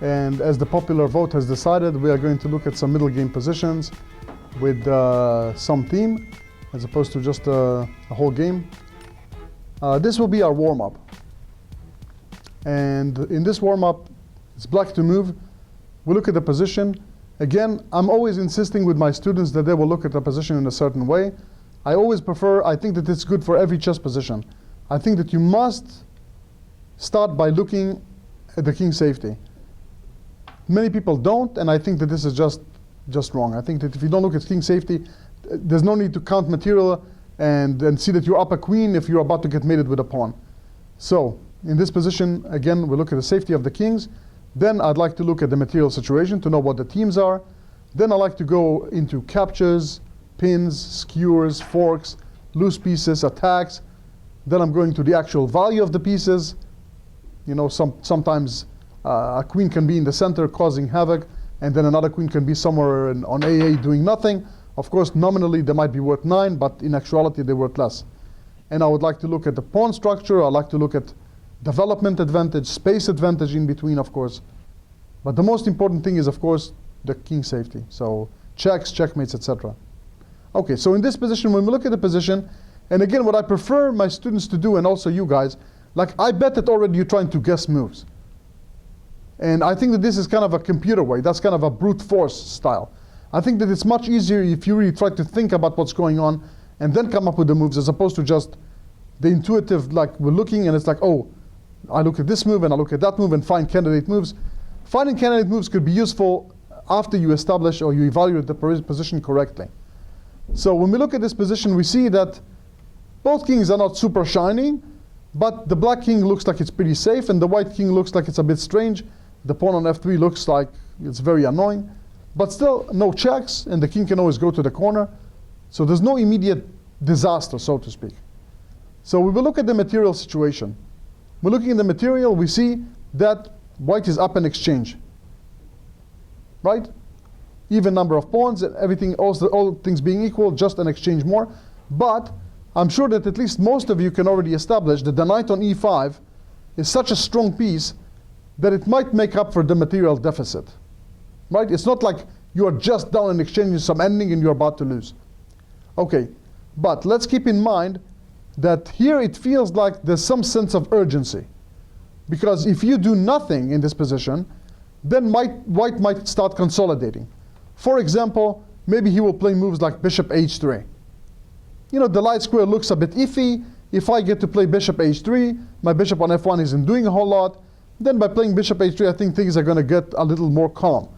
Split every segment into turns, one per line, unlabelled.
And as the popular vote has decided, we are going to look at some middle game positions with some theme, as opposed to just a whole game. This will be our warm-up. And in this warm-up, it's black to move. We look at the position. Again, I'm always insisting with my students that they will look at the position in a certain way. I always prefer, I think that it's good for every chess position. I think that you must start by looking at the king safety. Many people don't, and I think that this is just wrong. I think that if you don't look at king safety, there's no need to count material and see that you're up a queen if you're about to get mated with a pawn. So, in this position, again, we look at the safety of the kings. Then I'd like to look at the material situation to know what the teams are. Then I like to go into captures, pins, skewers, forks, loose pieces, attacks. Then I'm going to the actual value of the pieces. You know, sometimes a queen can be in the center causing havoc, and then another queen can be somewhere on AA doing nothing. Of course, nominally they might be worth 9, but in actuality they're worth less. And I would like to look at the pawn structure. I like to look at development advantage, space advantage in between, of course. But the most important thing is, of course, the king safety. So checks, checkmates, etc. Okay, so in this position, when we look at the position, and again, what I prefer my students to do, and also you guys, like I bet that already you're trying to guess moves. And I think that this is kind of a computer way. That's kind of a brute force style. I think that it's much easier if you really try to think about what's going on and then come up with the moves, as opposed to just the intuitive, like we're looking and it's like, oh, I look at this move and I look at that move and find candidate moves. Finding candidate moves could be useful after you establish or you evaluate the position correctly. So when we look at this position, we see that both kings are not super shiny, but the black king looks like it's pretty safe and the white king looks like it's a bit strange. The pawn on f3 looks like it's very annoying, but still no checks and the king can always go to the corner. So there's no immediate disaster, so to speak. So we will look at the material situation. We're looking at the material, we see that white is up in exchange, right? Even number of pawns and everything, all things being equal, just an exchange more. But I'm sure that at least most of you can already establish that the knight on e5 is such a strong piece that it might make up for the material deficit, right? It's not like you are just down in exchanging some ending and you're about to lose. Okay, but let's keep in mind that here it feels like there's some sense of urgency. Because if you do nothing in this position, then white might start consolidating. For example, maybe he will play moves like bishop h3. You know, the light square looks a bit iffy. If I get to play bishop h3, my bishop on f1 isn't doing a whole lot. Then by playing bishop h3, I think things are going to get a little more calm.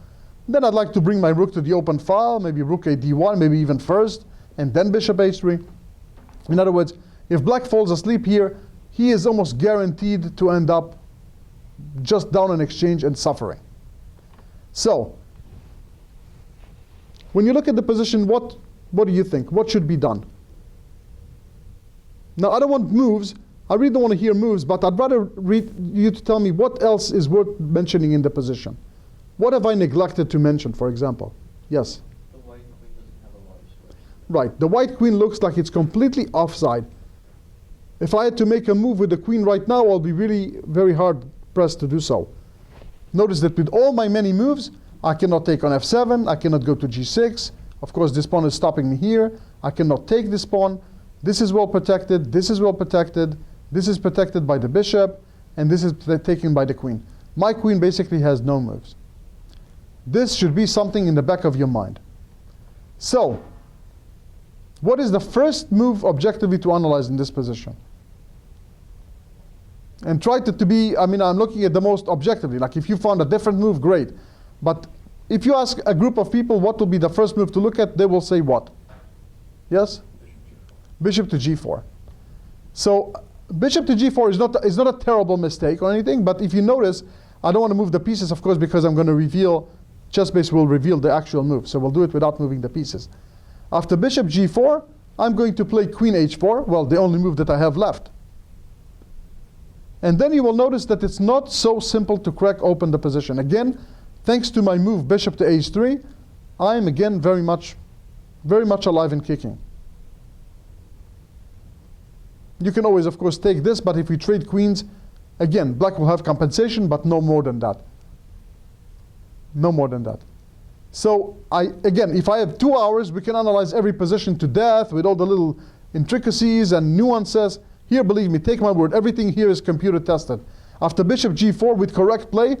Then I'd like to bring my rook to the open file, maybe rook a d1, maybe even first, and then bishop h3. In other words, if black falls asleep here, he is almost guaranteed to end up just down in exchange and suffering. So, when you look at the position, what do you think? What should be done? Now, I don't want moves. I really don't want to hear moves, but I'd rather read you to tell me what else is worth mentioning in the position. What have I neglected to mention, for example? Yes?
The white queen doesn't have a lot of switch.
Right. The white queen looks like it's completely offside. If I had to make a move with the queen right now, I'll be really very hard pressed to do so. Notice that with all my many moves, I cannot take on f7, I cannot go to g6. Of course, this pawn is stopping me here. I cannot take this pawn. This is well protected, this is well protected, this is protected by the bishop, and this is taken by the queen. My queen basically has no moves. This should be something in the back of your mind. So, what is the first move objectively to analyze in this position? And try to be, I mean, I'm looking at the most objectively. Like if you found a different move, great. But if you ask a group of people what will be the first move to look at, they will say what? Yes? Bishop to g4. So bishop to g4 is not a terrible mistake or anything, but if you notice, I don't want to move the pieces, of course, because I'm going to reveal, chessbase will reveal the actual move. So we'll do it without moving the pieces. After bishop g4, I'm going to play queen h4, well, the only move that I have left. And then you will notice that it's not so simple to crack open the position. Again, thanks to my move bishop to h3, I am again very much alive and kicking. You can always, of course, take this, but if we trade queens, again, black will have compensation, but no more than that. No more than that. So again, if I have 2 hours, we can analyze every position to death with all the little intricacies and nuances. Here, believe me, take my word, everything here is computer tested. After bishop g4 with correct play,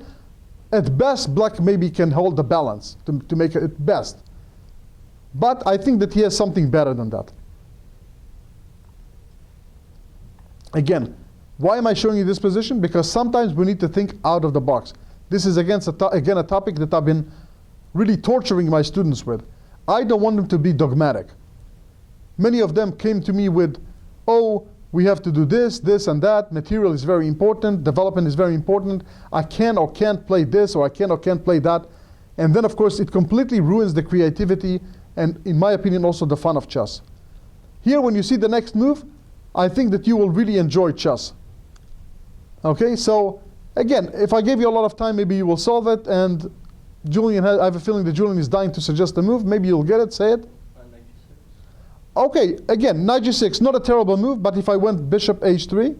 at best, black maybe can hold the balance to make it at best. But I think that he has something better than that. Again, why am I showing you this position? Because sometimes we need to think out of the box. This is again a topic that I've been really torturing my students with. I don't want them to be dogmatic. Many of them came to me with, oh, we have to do this, this, and that. Material is very important. Development is very important. I can or can't play this, or I can or can't play that. And then, of course, it completely ruins the creativity and, in my opinion, also the fun of chess. Here, when you see the next move, I think that you will really enjoy chess. Okay, so again, if I gave you a lot of time, maybe you will solve it. And Julian, I have a feeling that Julian is dying to suggest a move. Maybe you'll get it. Say it.
Knight g6.
Okay, again, knight g6, not a terrible move, but if I went bishop h3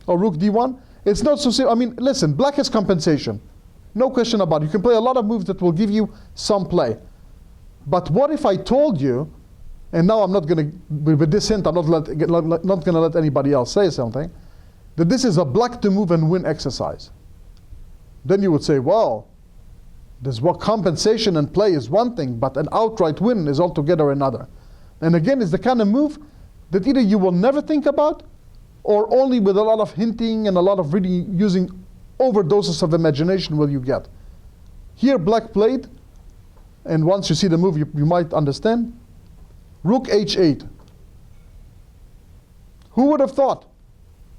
or rook d1, it's not so simple. I mean, listen, black has compensation. No question about it. You can play a lot of moves that will give you some play. But what if I told you, and now I'm not going to, with this hint, I'm not going to let anybody else say something, that this is a black to move and win exercise. Then you would say, well, there's what compensation and play is one thing, but an outright win is altogether another. And again, it's the kind of move that either you will never think about, or only with a lot of hinting and a lot of really using overdoses of imagination will you get. Here, black played, and once you see the move, you might understand. Rook h8. Who would have thought?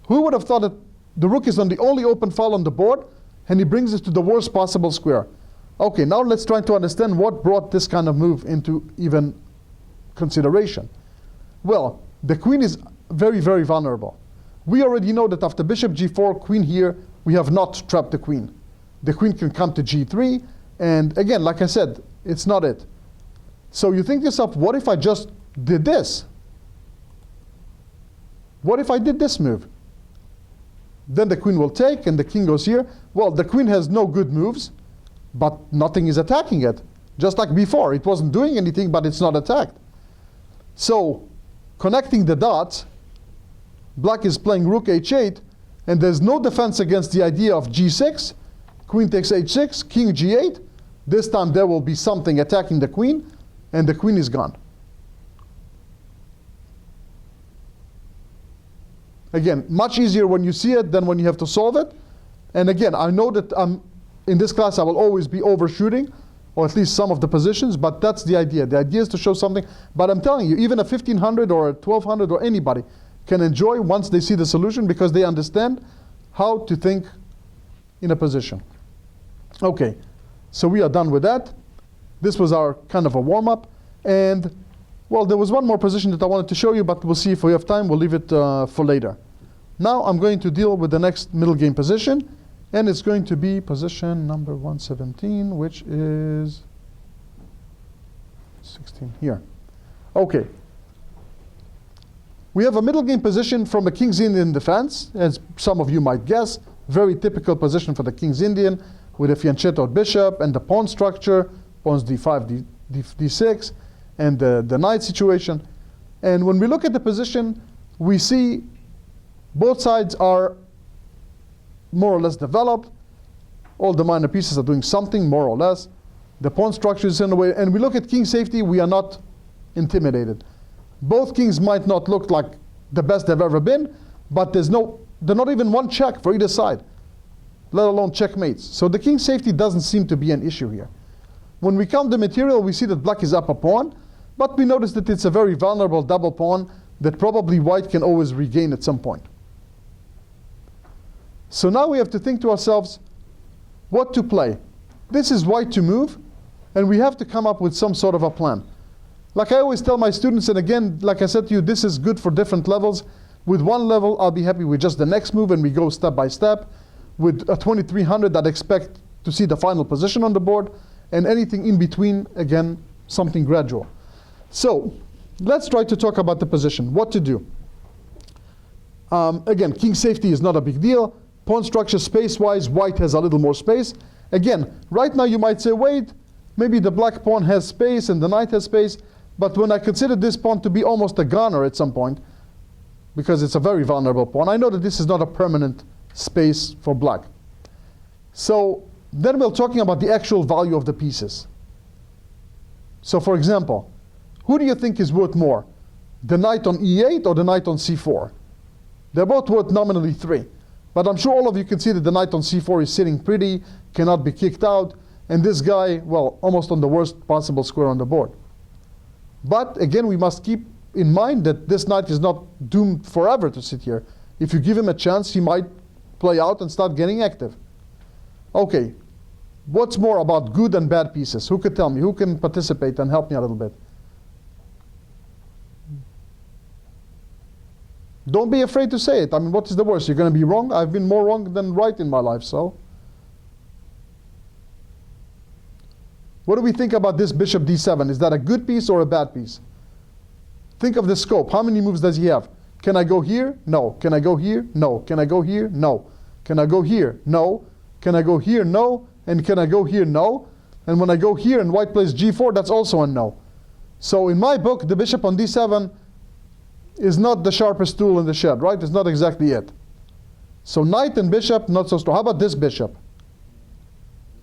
Who would have thought that the rook is on the only open file on the board, and he brings it to the worst possible square? Okay, now let's try to understand what brought this kind of move into even consideration. Well, the queen is very, very vulnerable. We already know that after bishop g4, queen here, we have not trapped the queen. The queen can come to g3, and again, like I said, it's not it. So you think to yourself, what if I just did this? What if I did this move? Then the queen will take, and the king goes here. Well, the queen has no good moves, but nothing is attacking it. Just like before, it wasn't doing anything, but it's not attacked. So, connecting the dots, black is playing rook h8, and there's no defense against the idea of g6. Queen takes h6, king g8. This time there will be something attacking the queen, and the queen is gone. Again, much easier when you see it than when you have to solve it. And again, I know that in this class I will always be overshooting, or at least some of the positions, but that's the idea. The idea is to show something. But I'm telling you, even a 1500 or a 1200 or anybody can enjoy once they see the solution, because they understand how to think in a position. Okay, so we are done with that. This was our kind of a warm-up. And, well, there was one more position that I wanted to show you, but we'll see if we have time. We'll leave it for later. Now I'm going to deal with the next middle game position, and it's going to be position number 117, which is 16 here. Okay. We have a middle game position from a King's Indian defense, as some of you might guess. Very typical position for the King's Indian, with a fianchetto bishop and the pawn structure, pawns d5, d6, and the knight situation. And when we look at the position, we see both sides are more or less developed. All the minor pieces are doing something, more or less. The pawn structure is in a way, and we look at king safety, we are not intimidated. Both kings might not look like the best they've ever been, but there's not even one check for either side, let alone checkmates. So the king safety doesn't seem to be an issue here. When we count the material, we see that black is up a pawn, but we notice that it's a very vulnerable double pawn that probably white can always regain at some point. So now we have to think to ourselves, what to play? This is white to move, and we have to come up with some sort of a plan. Like I always tell my students, and again, like I said to you, this is good for different levels. With one level, I'll be happy with just the next move, and we go step by step. With a 2300, I'd expect to see the final position on the board, and anything in between, again, something gradual. So let's try to talk about the position, what to do. Again, king safety is not a big deal. pawn structure space-wise, white has a little more space. Again, right now you might say, wait, maybe the black pawn has space and the knight has space, but when I consider this pawn to be almost a goner at some point, because it's a very vulnerable pawn, I know that this is not a permanent space for black. So then we're talking about the actual value of the pieces. So for example, who do you think is worth more? The knight on e8 or the knight on c4? They're both worth nominally 3. But I'm sure all of you can see that the knight on c4 is sitting pretty, cannot be kicked out, and this guy, well, almost on the worst possible square on the board. But again, we must keep in mind that this knight is not doomed forever to sit here. If you give him a chance, he might play out and start getting active. Okay, what's more about good and bad pieces? Who could tell me? Who can participate and help me a little bit? Don't be afraid to say it. I mean, what is the worst? You're going to be wrong? I've been more wrong than right in my life, so. What do we think about this bishop d7? Is that a good piece or a bad piece? Think of the scope. How many moves does he have? Can I go here? No. Can I go here? No. Can I go here? No. Can I go here? No. Can I go here? No. And can I go here? No. And when I go here and white plays g4, that's also a no. So in my book, the bishop on d7 is not the sharpest tool in the shed, right? It's not exactly it. So knight and bishop, not so strong. How about this bishop?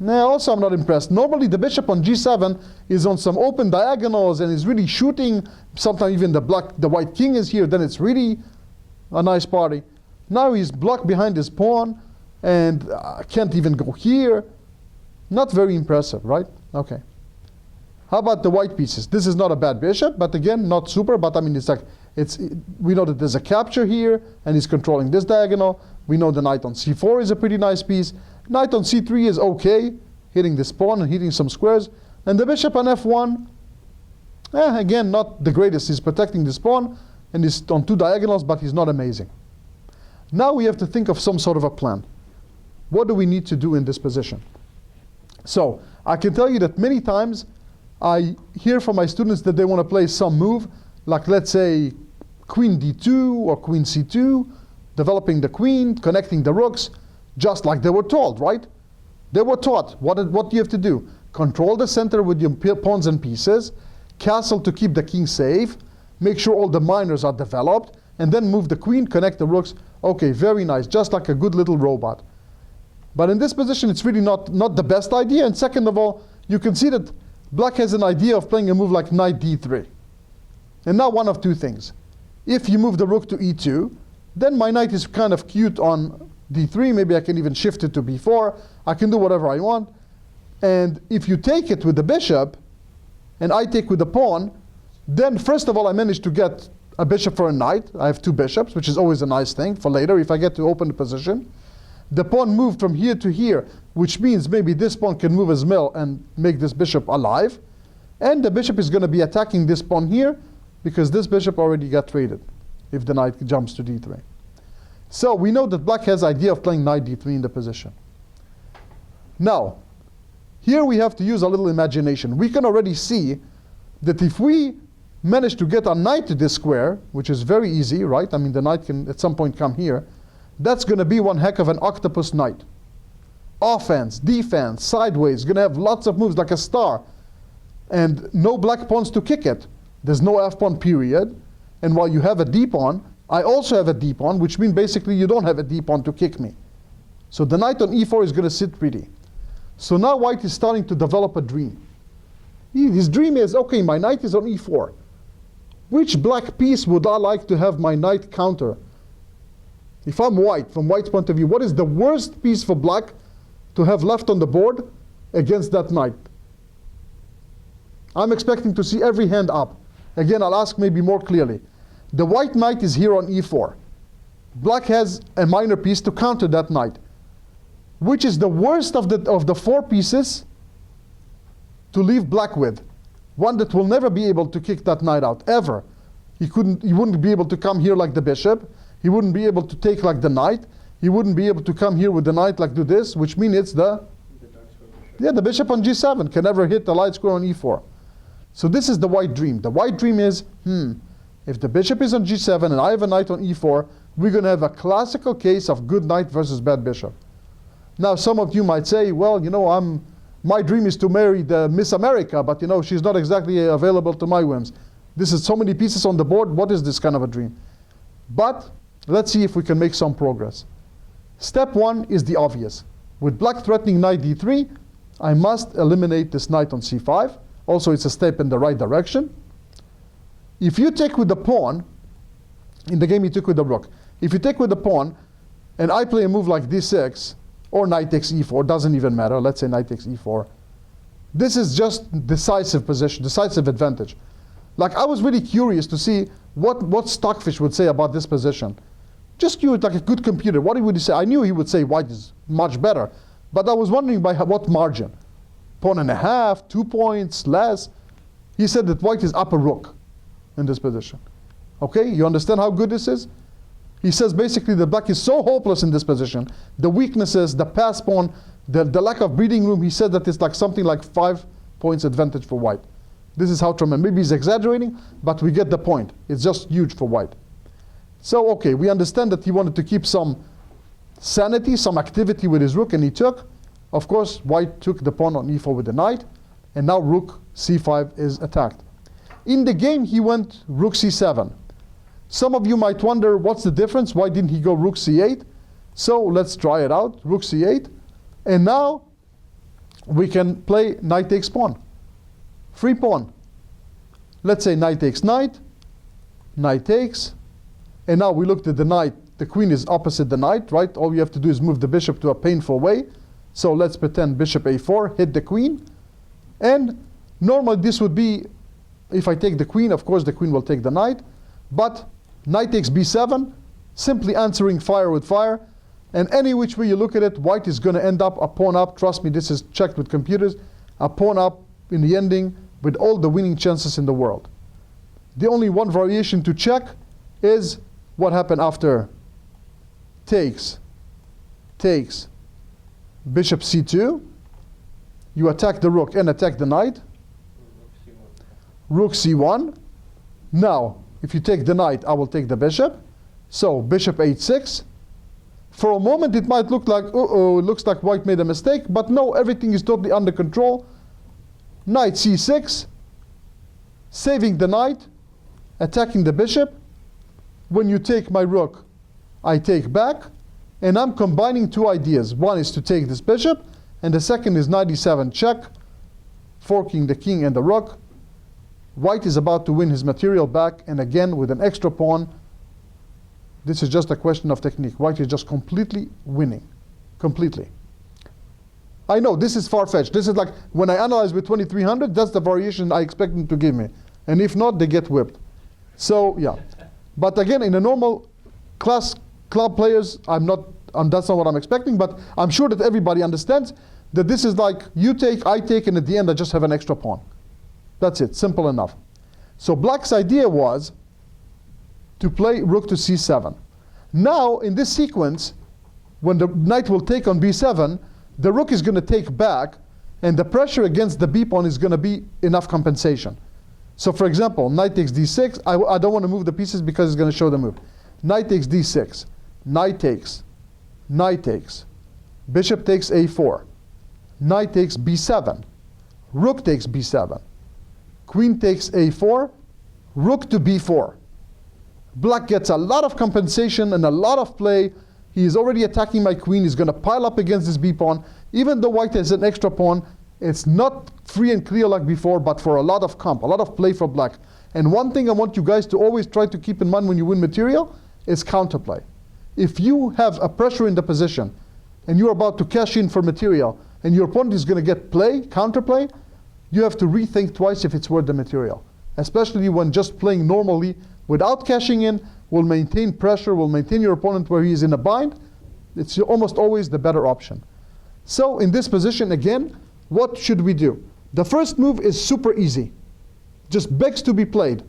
Nah, also I'm not impressed. Normally the bishop on g7 is on some open diagonals and is really shooting. Sometimes even the white king is here, then it's really a nice party. Now he's blocked behind his pawn and can't even go here. Not very impressive, right? Okay. How about the white pieces? This is not a bad bishop, but again, not super, but I mean, it's like, we know that there's a capture here, and he's controlling this diagonal. We know the knight on c4 is a pretty nice piece. Knight on c3 is okay, hitting this pawn and hitting some squares. And the bishop on f1, again, not the greatest. He's protecting this pawn, and he's on 2 diagonals, but he's not amazing. Now we have to think of some sort of a plan. What do we need to do in this position? So, I can tell you that many times, I hear from my students that they want to play some move, like let's say queen d2 or queen c2, developing the queen, connecting the rooks, just like they were told, right? They were taught, what do you have to do? Control the center with your pawns and pieces, castle to keep the king safe, make sure all the minors are developed, and then move the queen, connect the rooks. Okay, very nice, just like a good little robot. But in this position, it's really not the best idea. And second of all, you can see that black has an idea of playing a move like knight d3. And now one of 2 things. If you move the rook to e2, then my knight is kind of cute on d3. Maybe I can even shift it to b4. I can do whatever I want. And if you take it with the bishop, and I take with the pawn, then first of all, I managed to get a bishop for a knight. I have 2 bishops, which is always a nice thing for later if I get to open the position. The pawn moved from here to here, which means maybe this pawn can move as well and make this bishop alive. And the bishop is going to be attacking this pawn here, because this bishop already got traded if the knight jumps to d3. So we know that black has the idea of playing knight d3 in the position. Now, here we have to use a little imagination. We can already see that if we manage to get a knight to this square, which is very easy, right? I mean, the knight can at some point come here. That's going to be one heck of an octopus knight. Offense, defense, sideways, going to have lots of moves like a star. And no black pawns to kick it. There's no f-pawn period. And while you have a d-pawn, I also have a d-pawn, which means basically you don't have a d-pawn to kick me. So the knight on e4 is going to sit pretty. So now white is starting to develop a dream. His dream is, okay, my knight is on e4. Which black piece would I like to have my knight counter? If I'm white, from white's point of view, what is the worst piece for black to have left on the board against that knight? I'm expecting to see every hand up. Again, I'll ask maybe more clearly. The white knight is here on e4. Black has a minor piece to counter that knight. Which is the worst of the 4 pieces to leave black with? One that will never be able to kick that knight out, ever. He wouldn't be able to come here like the bishop. He wouldn't be able to take like the knight. He wouldn't be able to come here with the knight like do this, which means it's the bishop on g7 can never hit the light square on e4. So this is the white dream. The white dream is, if the bishop is on g7 and I have a knight on e4, we're going to have a classical case of good knight versus bad bishop. Now, some of you might say, well, you know, my dream is to marry the Miss America, but you know, she's not exactly available to my whims. This is so many pieces on the board. What is this kind of a dream? But let's see if we can make some progress. Step one is the obvious. With black threatening knight d3, I must eliminate this knight on c5. Also, it's a step in the right direction. If you take with the pawn, in the game you took with the rook. If you take with the pawn, and I play a move like d6, or knight takes e4, doesn't even matter, let's say knight takes e4. This is just decisive position, decisive advantage. Like, I was really curious to see what Stockfish would say about this position. Just curious, like a good computer, what would he say? I knew he would say white is much better, but I was wondering by what margin. Pawn and a half, 2 points, less. He said that white is up a rook in this position. Okay, you understand how good this is? He says basically the black is so hopeless in this position. The weaknesses, the pass pawn, the lack of breathing room, he said that it's like something like 5 points advantage for white. This is how tremendous. Maybe he's exaggerating, but we get the point. It's just huge for white. So, okay, we understand that he wanted to keep some sanity, some activity with his rook, and he took. Of course, white took the pawn on e4 with the knight, and now rook c5 is attacked. In the game, he went rook c7. Some of you might wonder, what's the difference? Why didn't he go rook c8? So let's try it out, rook c8. And now we can play knight takes pawn. Free pawn. Let's say knight takes knight, knight takes, and now we looked at the knight. The queen is opposite the knight, right? All you have to do is move the bishop to a painful way. So let's pretend bishop a4, hit the queen. And normally this would be, if I take the queen, of course the queen will take the knight. But knight takes b7, simply answering fire with fire. And any which way you look at it, white is going to end up a pawn up. Trust me, this is checked with computers. A pawn up in the ending with all the winning chances in the world. The only one variation to check is what happened after takes, bishop c2. You attack the rook and attack the knight. Rook c1. Now, if you take the knight, I will take the bishop. So bishop h6. For a moment, it might look like, uh-oh, it looks like white made a mistake. But no, everything is totally under control. Knight c6. Saving the knight. Attacking the bishop. When you take my rook, I take back. And I'm combining two ideas. One is to take this bishop. And the second is knight e7 check. Forking the king and the rook. White is about to win his material back. And again, with an extra pawn, this is just a question of technique. White is just completely winning. Completely. I know, this is far-fetched. This is like, when I analyze with 2300, that's the variation I expect them to give me. And if not, they get whipped. So, yeah. But again, in a normal class club players, that's not what I'm expecting, but I'm sure that everybody understands that this is like, you take, I take, and at the end I just have an extra pawn. That's it, simple enough. So black's idea was to play rook to c7. Now, in this sequence, when the knight will take on b7, the rook is going to take back, and the pressure against the b pawn is going to be enough compensation. So for example, knight takes d6. I don't want to move the pieces because it's going to show the move. Knight takes d6. Knight takes. Knight takes. Bishop takes a4. Knight takes b7. Rook takes b7. Queen takes a4. Rook to b4. Black gets a lot of compensation and a lot of play. He is already attacking my queen. He's going to pile up against this b pawn. Even though white has an extra pawn, it's not free and clear like before, but for a lot of comp, a lot of play for black. And one thing I want you guys to always try to keep in mind when you win material is counterplay. If you have a pressure in the position and you're about to cash in for material and your opponent is going to get play, counterplay, you have to rethink twice if it's worth the material. Especially when just playing normally without cashing in will maintain pressure, will maintain your opponent where he is in a bind. It's almost always the better option. So in this position, again, what should we do? The first move is super easy. Just begs to be played.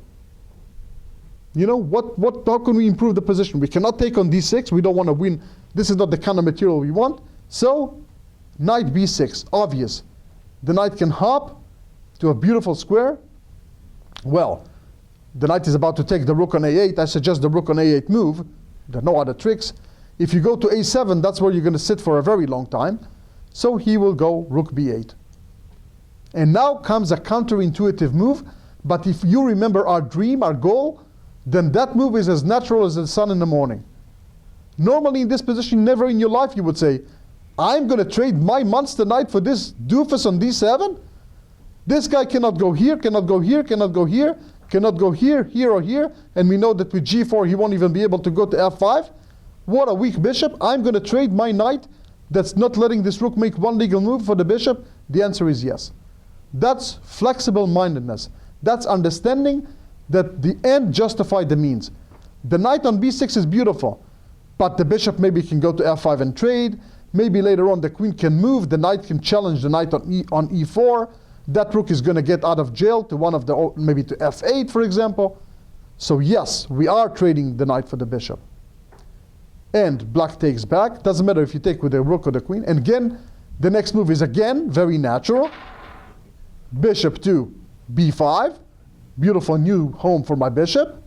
You know, how can we improve the position? We cannot take on d6. We don't want to win. This is not the kind of material we want. So, knight b6, obvious. The knight can hop to a beautiful square. Well, the knight is about to take the rook on a8. I suggest the rook on a8 move. There are no other tricks. If you go to a7, that's where you're going to sit for a very long time. So he will go rook b8. And now comes a counterintuitive move. But if you remember our dream, our goal, then that move is as natural as the sun in the morning. Normally in this position, never in your life you would say, I'm going to trade my monster knight for this doofus on d7? This guy cannot go here, cannot go here, cannot go here, cannot go here, here or here. And we know that with g4 he won't even be able to go to f5. What a weak bishop. I'm going to trade my knight that's not letting this rook make one legal move for the bishop. The answer is yes. That's flexible mindedness. That's understanding that the end justified the means. The knight on b6 is beautiful, but the bishop maybe can go to f5 and trade. Maybe later on the queen can move, the knight can challenge the knight on e4. That rook is going to get out of jail to one of the, maybe to f8 for example. So yes, we are trading the knight for the bishop. And black takes back. Doesn't matter if you take with the rook or the queen. And again, the next move is again very natural. Bishop to b5. Beautiful new home for my bishop.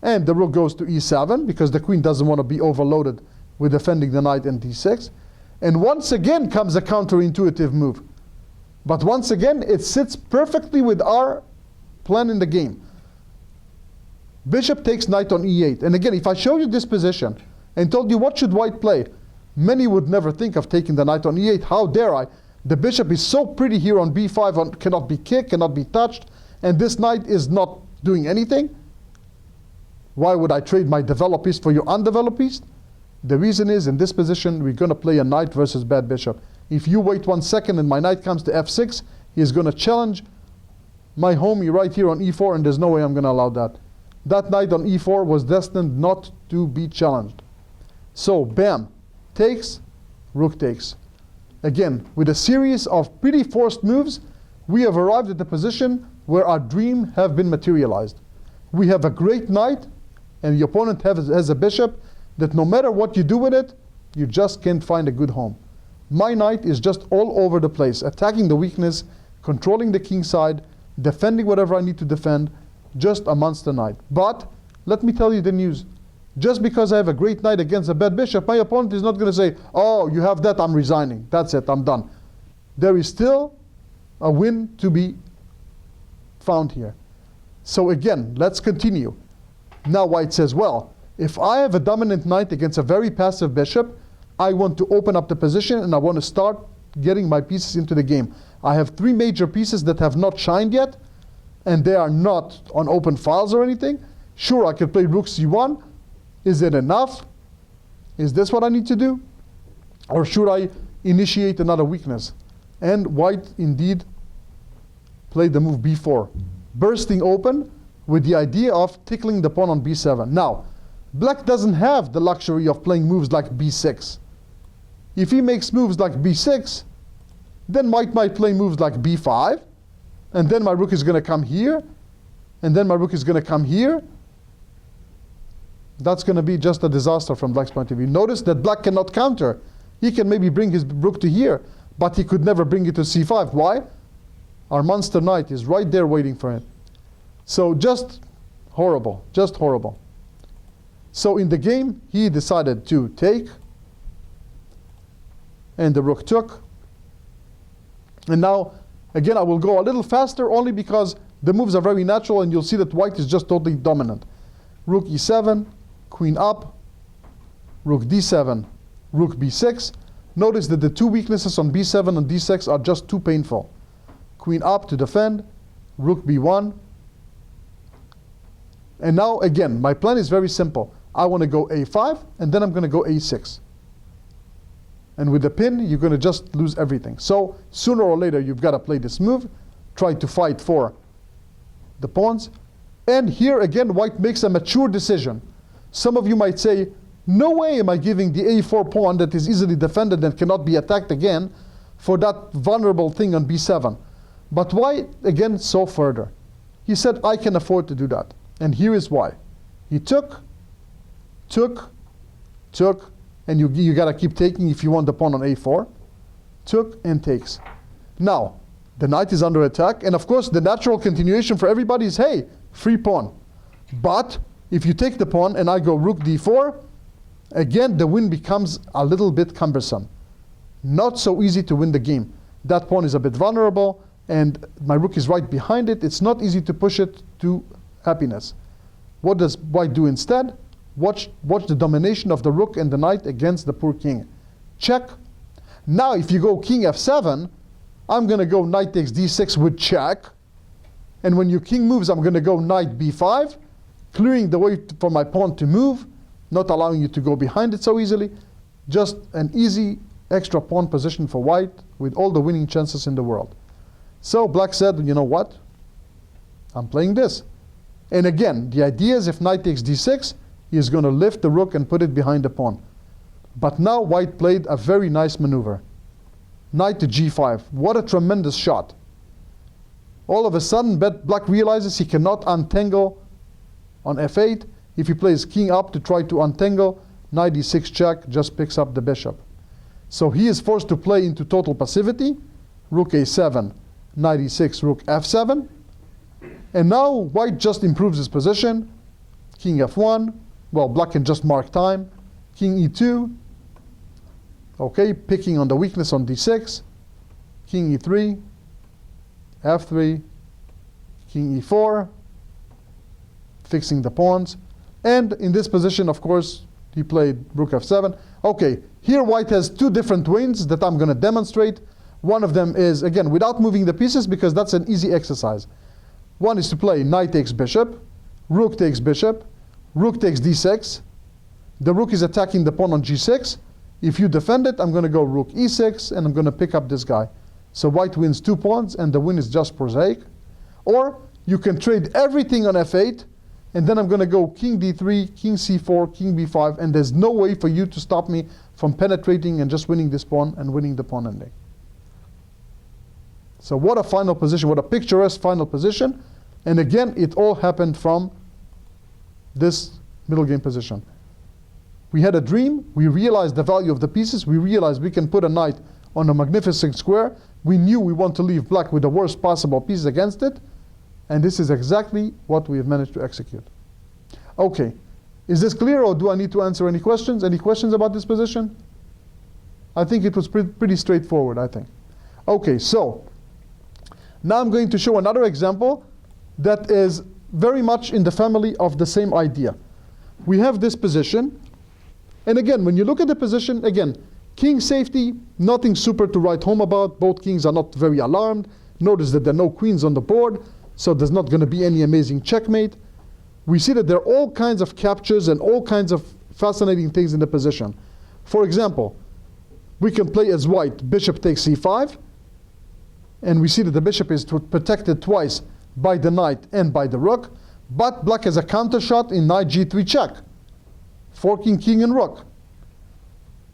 And the rook goes to e7 because the queen doesn't want to be overloaded with defending the knight in d6. And once again comes a counterintuitive move. But once again, it sits perfectly with our plan in the game. Bishop takes knight on e8. And again, if I show you this position and told you what should white play, many would never think of taking the knight on e8. How dare I? The bishop is so pretty here on b5, cannot be kicked, cannot be touched, and this knight is not doing anything. Why would I trade my developed piece for your undeveloped piece? The reason is, in this position, we're going to play a knight versus bad bishop. If you wait 1 second and my knight comes to f6, he is going to challenge my homie right here on e4, and there's no way I'm going to allow that. That knight on e4 was destined not to be challenged. So, bam, takes, rook takes. Again, with a series of pretty forced moves, we have arrived at the position where our dream have been materialized. We have a great knight, and the opponent has a bishop that no matter what you do with it, you just can't find a good home. My knight is just all over the place, attacking the weakness, controlling the king side, defending whatever I need to defend, just a monster knight. But, let me tell you the news. Just because I have a great knight against a bad bishop, my opponent is not going to say, oh, you have that, I'm resigning. That's it, I'm done. There is still a win to be found here. So again, let's continue. Now white says, well, if I have a dominant knight against a very passive bishop, I want to open up the position and I want to start getting my pieces into the game. I have 3 major pieces that have not shined yet, and they are not on open files or anything. Sure, I could play rook c1. Is it enough? Is this what I need to do? Or should I initiate another weakness? And white indeed played the move b4, bursting open with the idea of tickling the pawn on b7. Now, black doesn't have the luxury of playing moves like b6. If he makes moves like b6, then white might play moves like b5, and then my rook is going to come here, and then my rook is going to come here. That's going to be just a disaster from black's point of view. Notice that black cannot counter. He can maybe bring his rook to here, but he could never bring it to c5. Why? Our monster knight is right there waiting for him. So just horrible, just horrible. So in the game, he decided to take, and the rook took. And now, again, I will go a little faster only because the moves are very natural, and you'll see that white is just totally dominant. Rook e7, queen up, rook d7, rook b6. Notice that the 2 weaknesses on b7 and d6 are just too painful. Queen up to defend, rook b1. And now, again, my plan is very simple. I want to go a5, and then I'm going to go a6. And with the pin, you're going to just lose everything. So, sooner or later, you've got to play this move, try to fight for the pawns. And here, again, white makes a mature decision. Some of you might say, no way am I giving the a4 pawn that is easily defended and cannot be attacked again for that vulnerable thing on b7. But white, again, saw further. He said, I can afford to do that. And here is why. He took, and you got to keep taking if you want the pawn on a4. Took and takes. Now, the knight is under attack, and of course, the natural continuation for everybody is, hey, free pawn. But If you take the pawn and I go rook d4, again, the win becomes a little bit cumbersome. Not so easy to win the game. That pawn is a bit vulnerable, and my rook is right behind it. It's not easy to push it to happiness. What does white do instead? Watch the domination of the rook and the knight against the poor king. Check. Now, if you go king f7, I'm going to go knight takes d6 with check. And when your king moves, I'm going to go knight b5, clearing the way for my pawn to move, not allowing you to go behind it so easily. Just an easy extra pawn position for white with all the winning chances in the world. So black said, you know what? I'm playing this. And again, the idea is if knight takes d6, he's going to lift the rook and put it behind the pawn. But now white played a very nice maneuver. Knight to g5. What a tremendous shot. All of a sudden, black realizes he cannot untangle on f8. If he plays king up to try to untangle, knight d6 check just picks up the bishop. So he is forced to play into total passivity. Rook a7, knight e6, rook f7. And now white just improves his position. King f1. Well, black can just mark time. King e2. Okay, picking on the weakness on d6. King e3. f3. King e4. Fixing the pawns. And in this position, of course, he played rook f7. Okay, here white has two different wins that I'm going to demonstrate. One of them is, again, without moving the pieces, because that's an easy exercise. One is to play knight takes bishop, rook takes bishop, rook takes d6. The rook is attacking the pawn on g6. If you defend it, I'm going to go rook e6, and I'm going to pick up this guy. So white wins 2 pawns, and the win is just prosaic. Or you can trade everything on f8, and then I'm going to go king d3, king c4, king b5, and there's no way for you to stop me from penetrating and just winning this pawn and winning the pawn ending. So what a final position, what a picturesque final position. And again, it all happened from this middle game position. We had a dream, we realized the value of the pieces, we realized we can put a knight on a magnificent square. We knew we want to leave black with the worst possible pieces against it. And this is exactly what we have managed to execute. Okay, is this clear, or do I need to answer any questions? Any questions about this position? I think it was pretty straightforward, I think. Okay, so now I'm going to show another example that is very much in the family of the same idea. We have this position, and again, when you look at the position, again, king safety, nothing super to write home about. Both kings are not very alarmed. Notice that there are no queens on the board, so there's not going to be any amazing checkmate. We see that there are all kinds of captures and all kinds of fascinating things in the position. For example, we can play as white, bishop takes c5, and we see that the bishop is protected twice by the knight and by the rook, but black has a counter shot in knight g3 check, forking king and rook.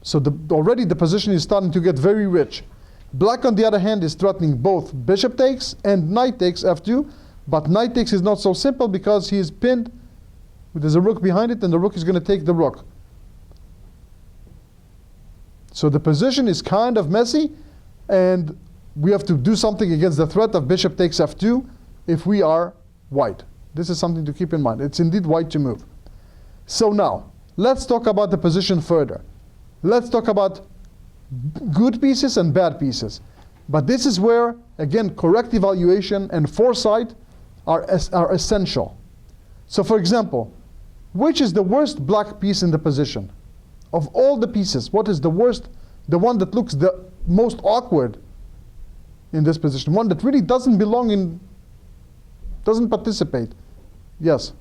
So already the position is starting to get very rich. Black, on the other hand, is threatening both bishop takes and knight takes f2, but knight takes is not so simple because he is pinned. There's a rook behind it, and the rook is going to take the rook. So the position is kind of messy, and we have to do something against the threat of bishop takes f2 if we are white. This is something to keep in mind. It's indeed white to move. So now, let's talk about the position further. Let's talk about good pieces and bad pieces. But this is where, again, correct evaluation and foresight are essential. So for example, which is the worst black piece in the position? Of all the pieces, what is the worst, the one that looks the most awkward in this position? One that really doesn't belong in, doesn't participate. Yes?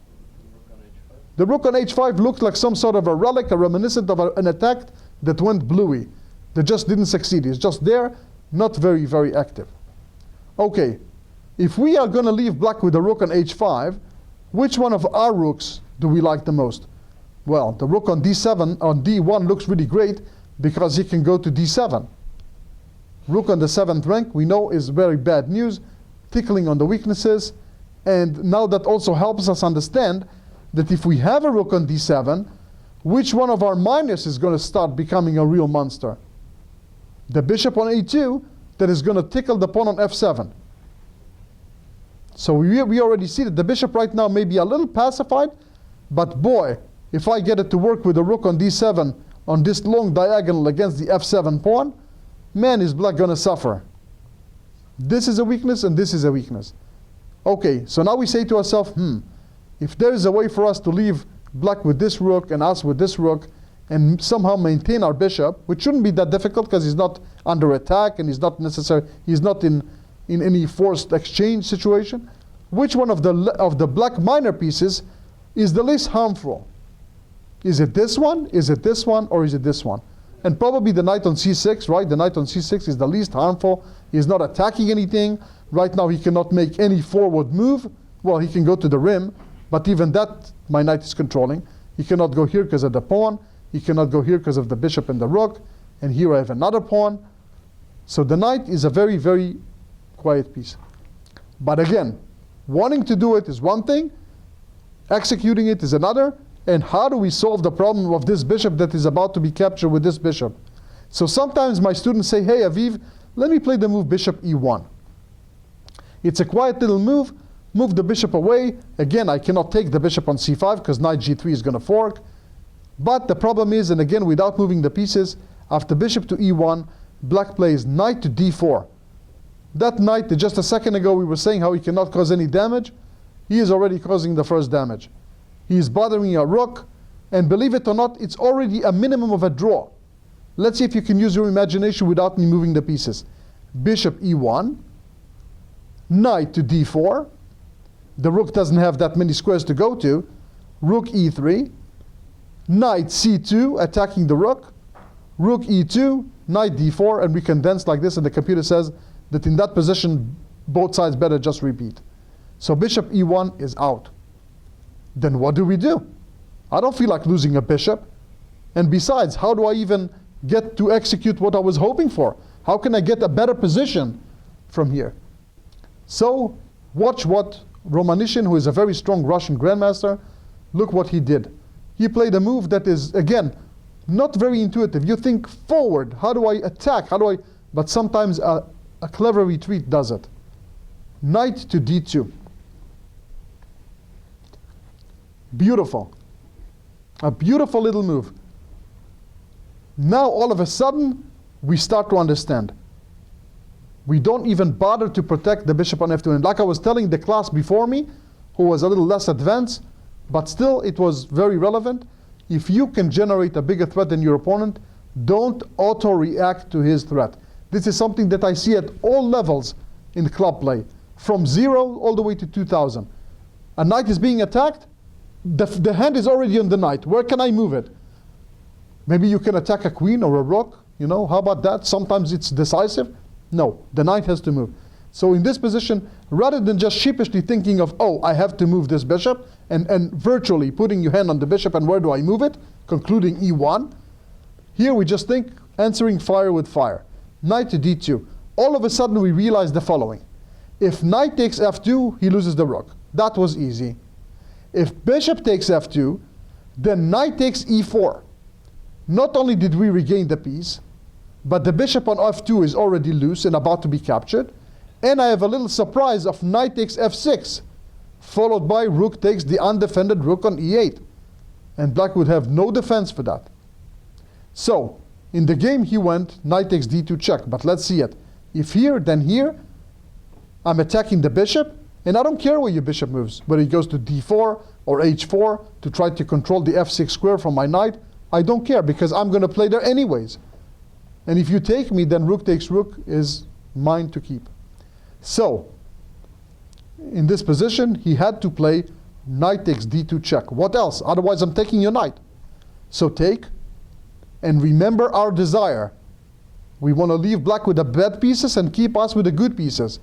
The rook on h5 looks like some sort of a relic, a reminiscent of an attack that went bluey, that just didn't succeed. It's just there, not very, very active. Okay, if we are going to leave black with the rook on h5, which one of our rooks do we like the most? Well, the rook on d7, on d1 looks really great because he can go to d7. Rook on the 7th rank, we know, is very bad news, tickling on the weaknesses, and now that also helps us understand that if we have a rook on d7, which one of our minors is going to start becoming a real monster? The bishop on a2 that is going to tickle the pawn on f7. So we already see that the bishop right now may be a little pacified, But boy, if I get it to work with the rook on d7 on this long diagonal against the f7 pawn, man, is black going to suffer. This is a weakness and this is a weakness. Okay, so now we say to ourselves, if there is a way for us to leave black with this rook and us with this rook and somehow maintain our bishop, which shouldn't be that difficult because he's not under attack and he's not in any forced exchange situation, which one of the black minor pieces is the least harmful? Is it this one, is it this one, or is it this one? And probably the knight on c6, right? The knight on c6 is the least harmful. He's not attacking anything. Right now he cannot make any forward move. Well, he can go to the rim, but even that my knight is controlling. He cannot go here because of the pawn. He cannot go here because of the bishop and the rook. And here I have another pawn. So the knight is a very, very quiet piece. But again, wanting to do it is one thing. Executing it is another. And how do we solve the problem of this bishop that is about to be captured with this bishop? So sometimes my students say, hey, Aviv, let me play the move bishop e1. It's a quiet little move. Move the bishop away. Again, I cannot take the bishop on c5 because knight g3 is going to fork. But the problem is, and again, without moving the pieces, after bishop to e1, black plays knight to d4. That knight, just a second ago, we were saying how he cannot cause any damage. He is already causing the first damage. He is bothering a rook, and believe it or not, it's already a minimum of a draw. Let's see if you can use your imagination without me moving the pieces. Bishop e1, knight to d4. The rook doesn't have that many squares to go to. Rook e3, knight c2, attacking the rook. Rook e2, knight d4, and we condense like this, and the computer says that in that position, both sides better just repeat. So bishop e1 is out. Then what do we do? I don't feel like losing a bishop. And besides, how do I even get to execute what I was hoping for? How can I get a better position from here? So watch what Romanishin, who is a very strong Russian grandmaster, look what he did. He played a move that is, again, not very intuitive. You think forward, how do I attack? But sometimes a clever retreat does it. Knight to d2. Beautiful. A beautiful little move. Now all of a sudden, we start to understand. We don't even bother to protect the bishop on f2. And like I was telling the class before me, who was a little less advanced, but still it was very relevant. If you can generate a bigger threat than your opponent, don't auto-react to his threat. This is something that I see at all levels in club play, from 0 all the way to 2000. A knight is being attacked, the hand is already on the knight. Where can I move it? Maybe you can attack a queen or a rook. You know, how about that? Sometimes it's decisive. No, the knight has to move. So in this position, rather than just sheepishly thinking of, oh, I have to move this bishop, and virtually putting your hand on the bishop and where do I move it, concluding e1, here we just think, answering fire with fire. Knight to d2. All of a sudden we realize the following. If knight takes f2, he loses the rook. That was easy. If bishop takes f2, then knight takes e4. Not only did we regain the piece, but the bishop on f2 is already loose and about to be captured. And I have a little surprise of knight takes f6, followed by rook takes the undefended rook on e8. And black would have no defense for that. So, in the game he went knight takes d2 check, but let's see it. If here, then here, I'm attacking the bishop, and I don't care where your bishop moves, whether he goes to d4 or h4 to try to control the f6 square from my knight. I don't care, because I'm going to play there anyways. And if you take me, then rook takes rook is mine to keep. So, in this position, he had to play knight takes d2 check. What else? Otherwise, I'm taking your knight. So take, and remember our desire. We want to leave black with the bad pieces and keep us with the good pieces.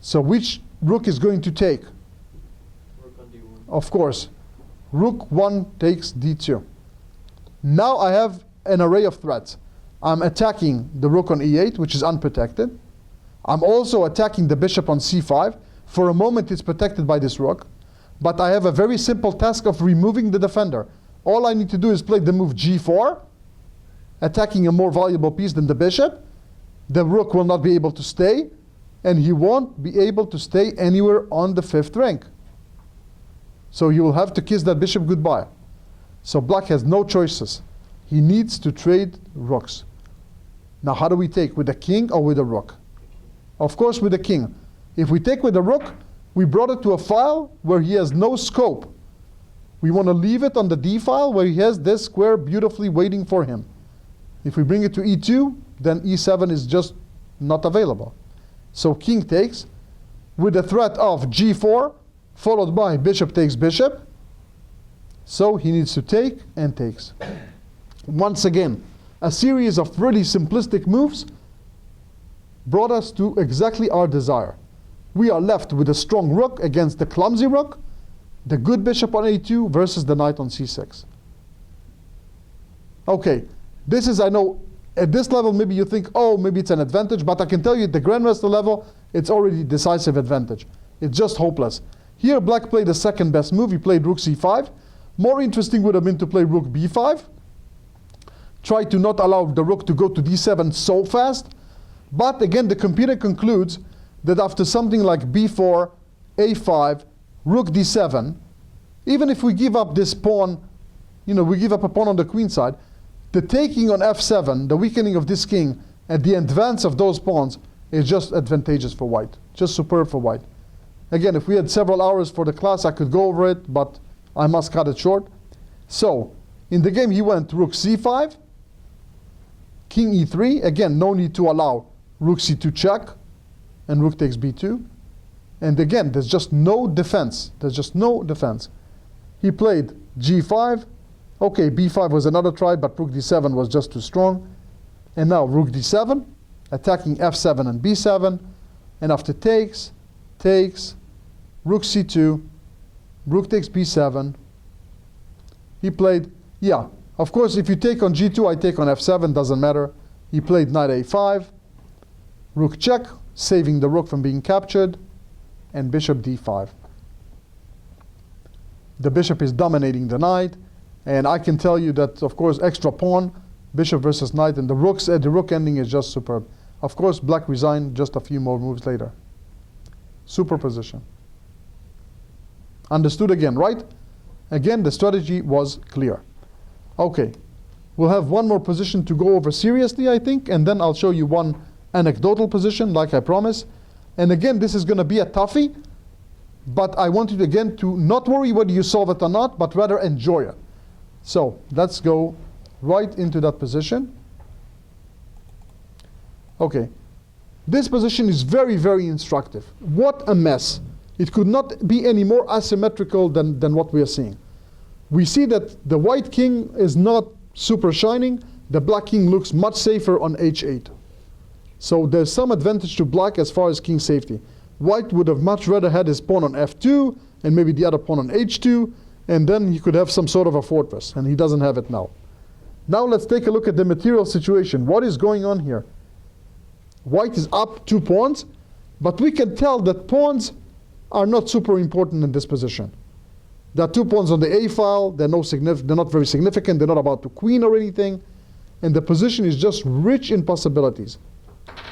So which rook is going to take?
Rook on d1.
Of course. Rook 1 takes d2. Now I have an array of threats. I'm attacking the rook on e8, which is unprotected. I'm also attacking the bishop on c5. For a moment, it's protected by this rook. But I have a very simple task of removing the defender. All I need to do is play the move g4, attacking a more valuable piece than the bishop. The rook will not be able to stay, and he won't be able to stay anywhere on the 5th rank. So he will have to kiss that bishop goodbye. So black has no choices. He needs to trade rooks. Now how do we take? With the king or with the rook? Of course with the king. If we take with the rook, we brought it to a file where he has no scope. We want to leave it on the d file where he has this square beautifully waiting for him. If we bring it to e2, then e7 is just not available. So king takes with the threat of g4 followed by bishop takes bishop. So he needs to take and takes. Once again, a series of really simplistic moves brought us to exactly our desire. We are left with a strong rook against the clumsy rook, the good bishop on a2 versus the knight on c6. Okay, this is, I know, at this level maybe you think, oh, maybe it's an advantage, but I can tell you at the grandmaster level, it's already decisive advantage. It's just hopeless. Here black played the second best move. He played rook c5. More interesting would have been to play rook b5. Try to not allow the rook to go to d7 so fast. But again, the computer concludes that after something like b4, a5, rook d7, even if we give up this pawn, we give up a pawn on the queen side, the taking on f7, the weakening of this king, and the advance of those pawns is just advantageous for white. Just superb for white. Again, if we had several hours for the class, I could go over it, but I must cut it short. So, in the game he went rook c5, king e3. Again, no need to allow rook c2 check, and rook takes b2. And again, there's just no defense. There's just no defense. He played g5. Okay, b5 was another try, but rook d7 was just too strong. And now rook d7, attacking f7 and b7. And after takes, rook c2, rook takes b7. He played, of course, if you take on g2, I take on f7, doesn't matter. He played knight a5, rook check, saving the rook from being captured, and bishop d5. The bishop is dominating the knight, and I can tell you that, of course, extra pawn, bishop versus knight, and the rook ending is just superb. Of course, black resigned just a few more moves later. Super position. Understood again, right? Again, the strategy was clear. Okay, we'll have one more position to go over seriously, I think, and then I'll show you one anecdotal position, like I promised. And again, this is going to be a toughie, but I want you again to not worry whether you solve it or not, but rather enjoy it. So let's go right into that position. Okay, this position is very, very instructive. What a mess. It could not be any more asymmetrical than what we are seeing. We see that the white king is not super shining. The black king looks much safer on h8. So there's some advantage to black as far as king safety. White would have much rather had his pawn on f2 and maybe the other pawn on h2, and then he could have some sort of a fortress, and he doesn't have it now. Now let's take a look at the material situation. What is going on here? White is up 2 pawns, but we can tell that pawns are not super important in this position. There are 2 pawns on the a file. They're not very significant. They're not about to queen or anything, and the position is just rich in possibilities.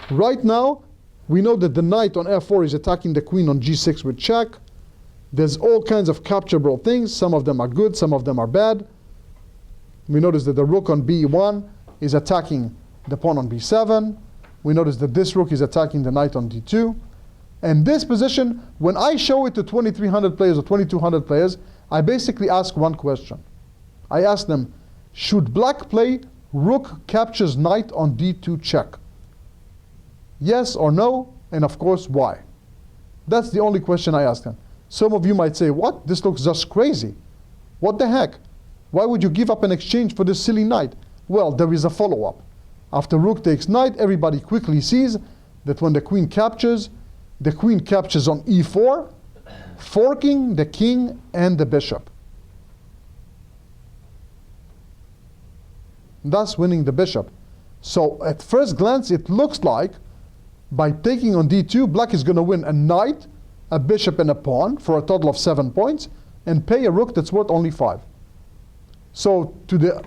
Right now, we know that the knight on f4 is attacking the queen on g6 with check. There's all kinds of capturable things. Some of them are good, some of them are bad. We notice that the rook on b1 is attacking the pawn on b7. We notice that this rook is attacking the knight on d2. And this position, when I show it to 2,300 players or 2,200 players, I basically ask one question. I ask them, should black play rook captures knight on d2 check? Yes or no, and of course, why? That's the only question I ask them. Some of you might say, what? This looks just crazy. What the heck? Why would you give up an exchange for this silly knight? Well, there is a follow-up. After rook takes knight, everybody quickly sees that when the queen captures on e4, forking the king and the bishop, thus winning the bishop. So at first glance, it looks like by taking on d2, black is going to win a knight, a bishop, and a pawn for a total of 7 points, and pay a rook that's worth only 5. So to the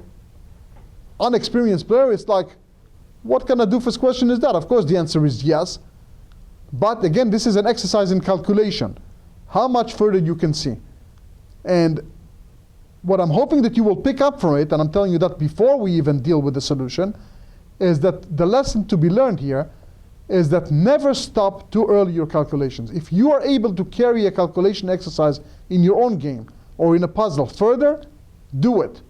unexperienced player, it's like, what kind of doofus question is that? Of course, the answer is yes. But again, this is an exercise in calculation. How much further you can see. And what I'm hoping that you will pick up from it, and I'm telling you that before we even deal with the solution, is that the lesson to be learned here is that never stop too early your calculations. If you are able to carry a calculation exercise in your own game or in a puzzle further, do it.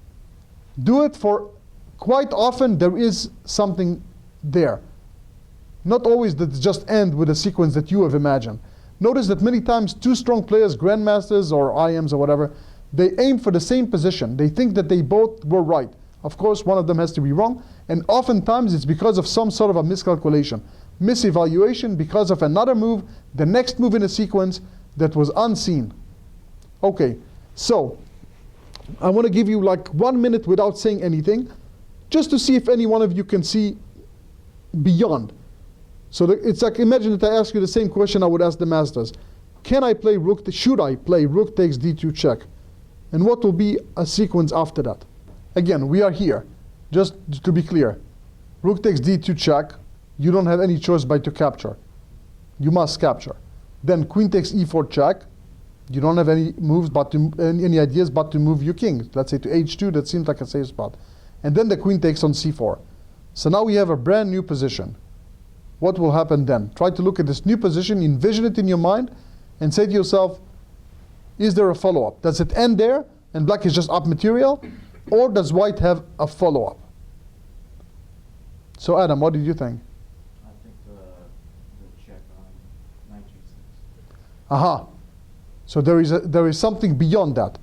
Do it, for quite often there is something there. Not always that it just end with a sequence that you have imagined. Notice that many times two strong players, grandmasters or IMs or whatever, they aim for the same position. They think that they both were right. Of course, one of them has to be wrong, and oftentimes it's because of some sort of a miscalculation, misevaluation because of another move, the next move in a sequence that was unseen. Okay, so I want to give you like 1 minute without saying anything, just to see if any one of you can see beyond. So it's like, imagine that I ask you the same question I would ask the masters. Can I play rook, should I play rook takes d2 check? And what will be a sequence after that? Again, we are here, just to be clear. Rook takes d2 check, you don't have any choice but to capture. You must capture. Then queen takes e4 check, you don't have any moves but to, any ideas but to move your king. Let's say to h2, that seems like a safe spot. And then the queen takes on c4. So now we have a brand new position. What will happen then? Try to look at this new position, envision it in your mind, and say to yourself, is there a follow-up? Does it end there, and black is just up material? Or does white have a follow-up? So Adam, what did you think?
I think the check on knight g6.
Aha. So there is something beyond that.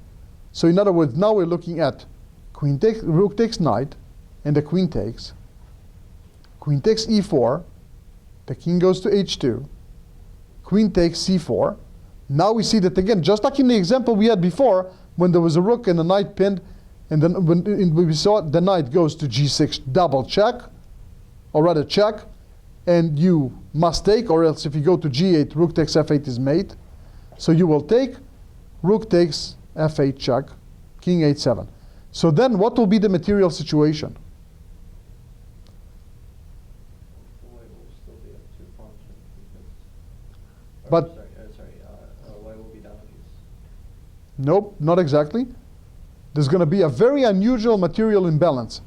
So in other words, now we're looking at queen takes, rook takes knight, and the queen takes. Queen takes e4, the king goes to h2, queen takes c4. Now we see that again, just like in the example we had before, when there was a rook and a knight pinned, and then when we saw it, the knight goes to g6, double check, or rather check, and you must take, or else if you go to g8, rook takes f8 is mate. So you will take, rook takes f8 check, king h7. So then what will be the material situation?
White will still be up to pawn check because.
But
White will be down a piece.
Nope, not exactly. There's going to be a very unusual material imbalance.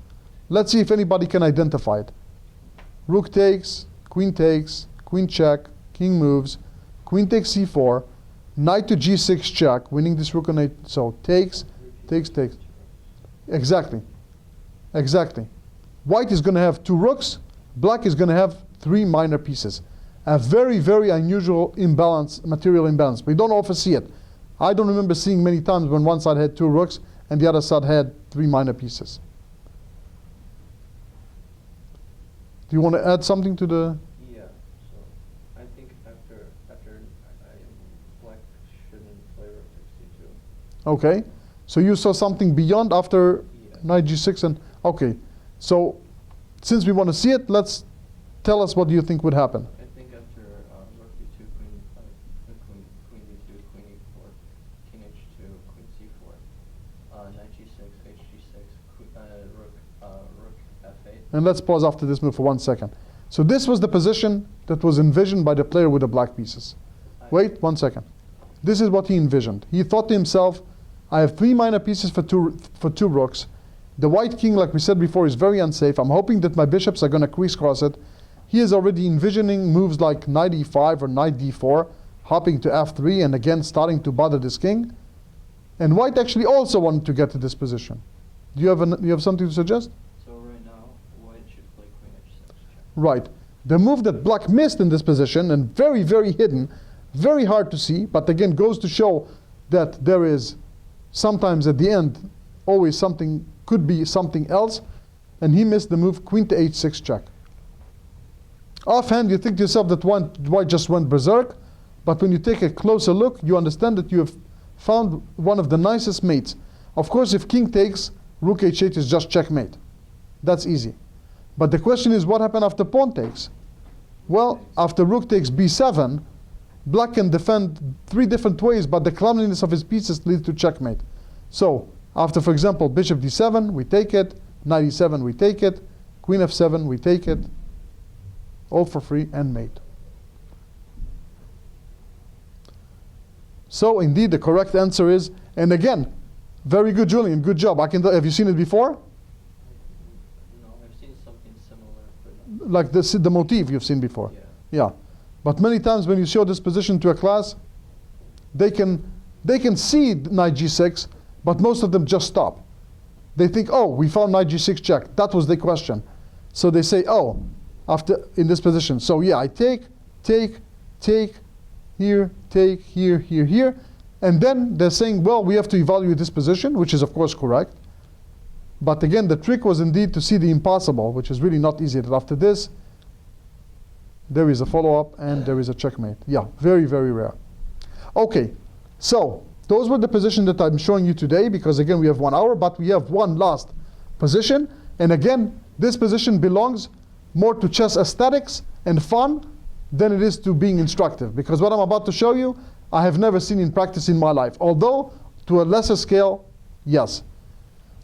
Let's see if anybody can identify it. Rook takes, queen check, king moves, queen takes c4, knight to g6 check, winning this rook on 8. So takes. Exactly. White is going to have 2 rooks, black is going to have 3 minor pieces. A very, very unusual imbalance, material imbalance. We don't often see it. I don't remember seeing many times when one side had 2 rooks and the other side had 3 minor pieces. Do you want to add something to the?
Yeah. So I think after black shouldn't play rook takes d2.
Okay. So you saw something beyond after knight g6 and okay. So since we want to see it, let's tell us what do you think would happen.
I think after rook b2, queen b2, queen e4, king h2, queen c4, knight g6, h g6, rook f8.
And let's pause after this move for 1 second. So this was the position that was envisioned by the player with the black pieces. Wait 1 second. This is what he envisioned. He thought to himself, I have 3 minor pieces for two rooks. The white king, like we said before, is very unsafe. I'm hoping that my bishops are going to crisscross it. He is already envisioning moves like knight e5 or knight d4, hopping to f3, and again starting to bother this king. And white actually also wanted to get to this position. Do you have something to suggest?
So right now, white should play queen h6 check.
Right. The move that black missed in this position, and very, very hidden, very hard to see, but again goes to show that there is sometimes at the end always something, could be something else, and he missed the move queen to h6 check. Offhand, you think to yourself that white just went berserk, but when you take a closer look, you understand that you have found one of the nicest mates. Of course, if king takes, rook h8 is just checkmate. That's easy. But the question is, what happened after pawn takes? Well, after rook takes b7, black can defend 3 different ways, but the clumsiness of his pieces leads to checkmate. So, after, for example, bishop d7, we take it, knight e7, we take it, queen f7, we take it, all for free, and mate. So indeed, the correct answer is, and again, very good, Julian, good job. Have you seen it before?
No, I've seen something similar, but
Like the motif you've seen before.
yeah.
Yeah. But many times when you show this position to a class, they can see knight g6, but most of them just stop. They think, oh, we found knight g6 check. That was the question. So they say, oh, after in this position. So yeah, I take, here, take, here, here, here. And then they're saying, well, we have to evaluate this position, which is of course correct. But again, the trick was indeed to see the impossible, which is really not easy. That after this, there is a follow-up and there is a checkmate. Yeah, very, very rare. Okay, so those were the positions that I'm showing you today, because again, we have 1 hour, but we have one last position. And again, this position belongs more to chess aesthetics and fun than it is to being instructive, because what I'm about to show you, I have never seen in practice in my life. Although, to a lesser scale, yes.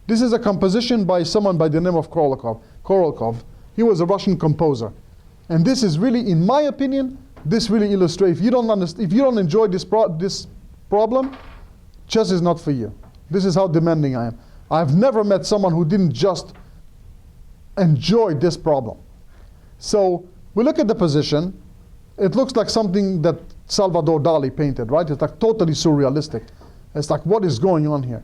This is a composition by someone by the name of Korolkov. He was a Russian composer. And this is really, in my opinion, this really illustrates, if you don't enjoy this problem, chess is not for you. This is how demanding I am. I've never met someone who didn't just enjoy this problem. So we look at the position. It looks like something that Salvador Dali painted, right? It's like totally surrealistic. It's like, what is going on here?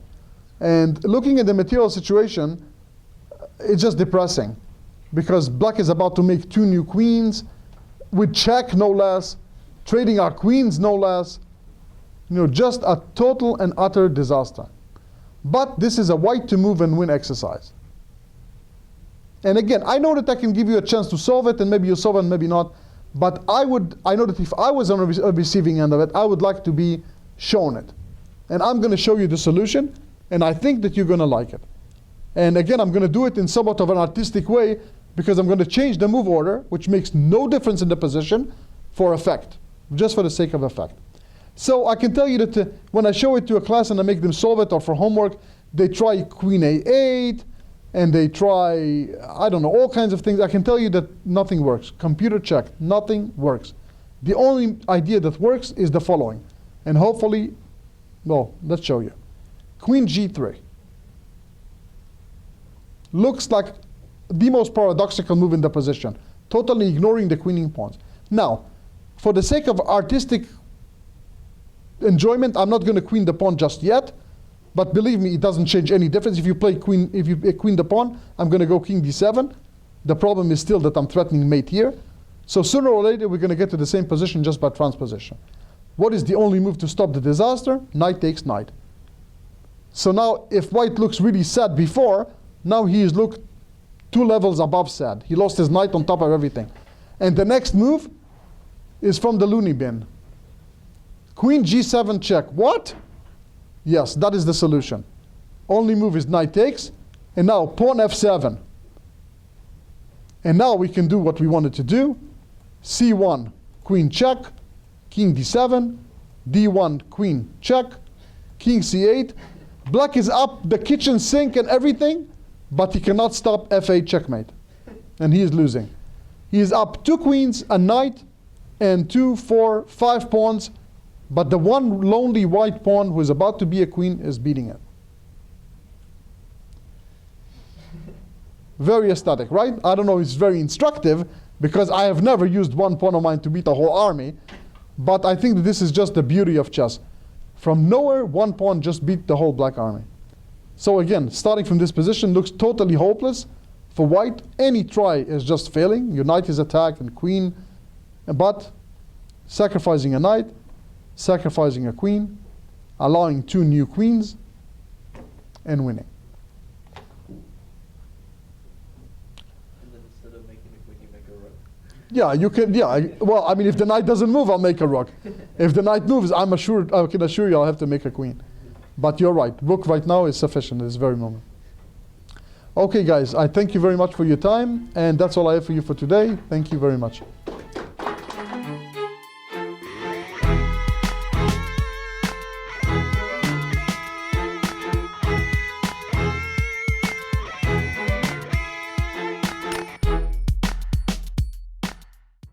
And looking at the material situation, it's just depressing, because black is about to make 2 new queens, with check no less, trading our queens no less. You know, just a total and utter disaster. But this is a white to move and win exercise. And again, I know that I can give you a chance to solve it, and maybe you solve it and maybe not. But I know that if I was on a receiving end of it, I would like to be shown it. And I'm going to show you the solution, and I think that you're going to like it. And again, I'm going to do it in somewhat of an artistic way, because I'm going to change the move order, which makes no difference in the position, for effect, just for the sake of effect. So I can tell you that when I show it to a class and I make them solve it, or for homework, they try queen a8, and they try, I don't know, all kinds of things. I can tell you that nothing works. Computer check, nothing works. The only idea that works is the following. And hopefully, well, let's show you. Queen g3. Looks like the most paradoxical move in the position, totally ignoring the queening pawns. Now, for the sake of artistic enjoyment, I'm not going to queen the pawn just yet. But believe me, it doesn't change any difference. If you queen the pawn, I'm going to go king d7. The problem is still that I'm threatening mate here. So sooner or later, we're going to get to the same position just by transposition. What is the only move to stop the disaster? Knight takes knight. So now, if white looks really sad before, now he is looked 2 levels above sad. He lost his knight on top of everything. And the next move is from the loony bin. Queen g7 check. What? Yes, that is the solution. Only move is knight takes, and now pawn f7. And now we can do what we wanted to do. c1, queen check, king d7, d1, queen check, king c8. Black is up the kitchen sink and everything, but he cannot stop f8 checkmate. And he is losing. He is up 2 queens, a knight, and 2, 4, 5 pawns. But the one lonely white pawn who is about to be a queen is beating it. Very aesthetic, right? I don't know, it's very instructive, because I have never used one pawn of mine to beat a whole army. But I think that this is just the beauty of chess. From nowhere, one pawn just beat the whole black army. So again, starting from this position looks totally hopeless. For white, any try is just failing. Your knight is attacked and queen. But sacrificing a knight, sacrificing a queen, allowing 2 new queens, and winning.
And then instead of making a queen, you make a rook.
Yeah, you can. Yeah, well, I mean, if the knight doesn't move, I'll make a rook. If the knight moves, I can assure you I'll have to make a queen. But you're right. Rook right now is sufficient at this very moment. Okay, guys, I thank you very much for your time, and that's all I have for you for today. Thank you very much.